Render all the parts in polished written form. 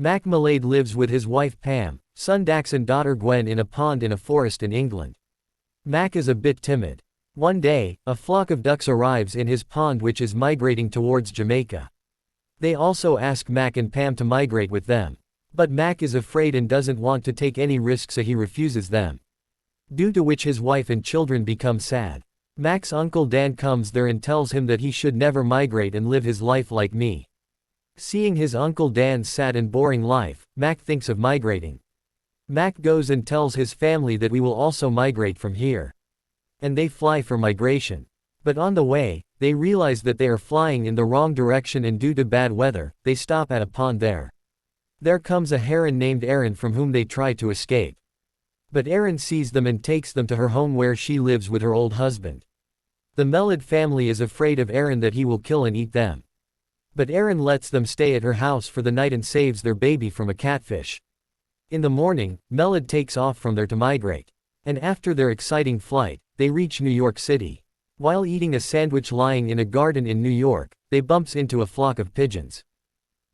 Mac Millade lives with his wife Pam, son Dax and daughter Gwen in a pond in a forest in England. Mac is a bit timid. One day, a flock of ducks arrives in his pond which is migrating towards Jamaica. They also ask Mac and Pam to migrate with them. But Mac is afraid and doesn't want to take any risks, so he refuses them. Due to which his wife and children become sad. Mac's uncle Dan comes there and tells him that he should never migrate and live his life like me. Seeing his uncle Dan's sad and boring life, Mac thinks of migrating. Mac goes and tells his family that we will also migrate from here. And they fly for migration. But on the way, they realize that they are flying in the wrong direction and due to bad weather, they stop at a pond there. There comes a heron named Erin from whom they try to escape. But Erin sees them and takes them to her home where she lives with her old husband. The Mellade family is afraid of Erin that he will kill and eat them. But Erin lets them stay at her house for the night and saves their baby from a catfish. In the morning, Mellade takes off from there to migrate. And after their exciting flight, they reach New York City. While eating a sandwich lying in a garden in New York, they bumps into a flock of pigeons.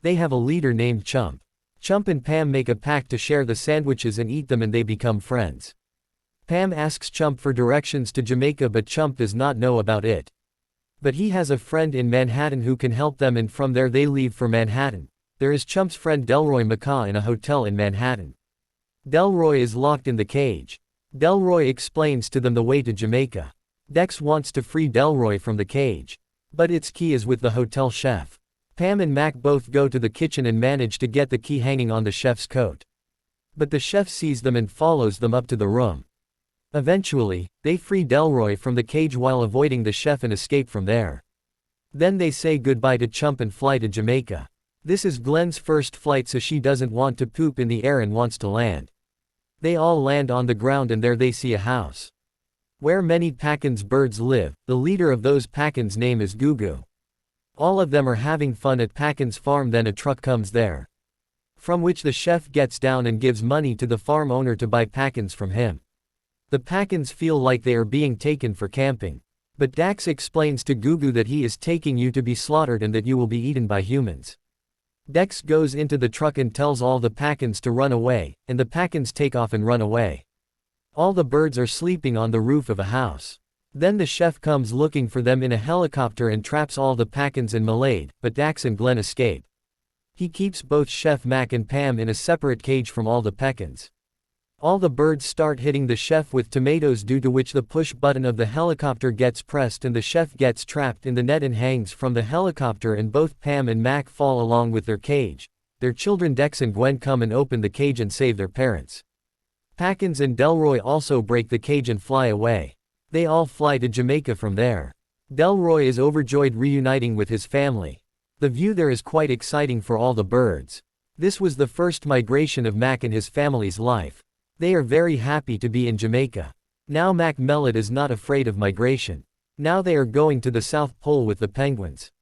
They have a leader named Chump. Chump and Pam make a pact to share the sandwiches and eat them, and they become friends. Pam asks Chump for directions to Jamaica, but Chump does not know about it. But he has a friend in Manhattan who can help them, and from there they leave for Manhattan. There is Chump's friend Delroy Macaw in a hotel in Manhattan. Delroy is locked in the cage. Delroy explains to them the way to Jamaica. Dex wants to free Delroy from the cage. But its key is with the hotel chef. Pam and Mac both go to the kitchen and manage to get the key hanging on the chef's coat. But the chef sees them and follows them up to the room. Eventually, they free Delroy from the cage while avoiding the chef and escape from there. Then they say goodbye to Chump and fly to Jamaica. This is Glen's first flight, so she doesn't want to poop in the air and wants to land. They all land on the ground and there they see a house. Where many Packins birds live, the leader of those Packins' name is Gugu. All of them are having fun at Packins' farm, then a truck comes there. From which the chef gets down and gives money to the farm owner to buy Packins from him. The Packins feel like they are being taken for camping. But Dax explains to Gugu that he is taking you to be slaughtered and that you will be eaten by humans. Dex goes into the truck and tells all the Packins to run away, and the Packins take off and run away. All the birds are sleeping on the roof of a house. Then the chef comes looking for them in a helicopter and traps all the Packins and Millade, but Dax and Glen escape. He keeps both Chef Mac and Pam in a separate cage from all the Packins. All the birds start hitting the chef with tomatoes, due to which the push button of the helicopter gets pressed and the chef gets trapped in the net and hangs from the helicopter, and both Pam and Mac fall along with their cage. Their children Dex and Gwen come and open the cage and save their parents. Packins and Delroy also break the cage and fly away. They all fly to Jamaica from there. Delroy is overjoyed reuniting with his family. The view there is quite exciting for all the birds. This was the first migration of Mac and his family's life. They are very happy to be in Jamaica. Now Mac Mellade is not afraid of migration. Now they are going to the South Pole with the penguins.